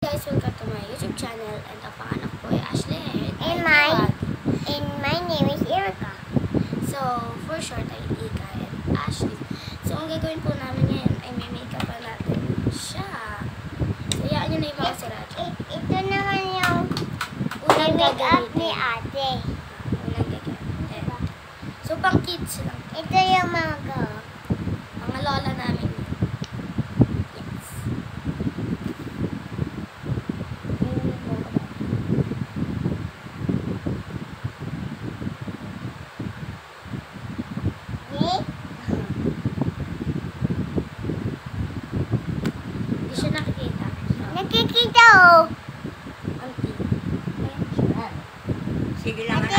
Guys, welcome to my YouTube channel, and ang pangalan ko ay Ashley And my name is Erica. So, for short ay Ika and Ashley. So, ang gagawin po namin ngayon ay may makeup pa natin siya. So, yaan nyo na yung mga siracho. Ito naman yung Unang make-up ni gagamitin. ate. Unang gagamitin. So, pang kids lang. Ito yung mga Mga lola namin. Yes. Hindi siya nakikita. Nakikita oh. Ang cute. Sige lang.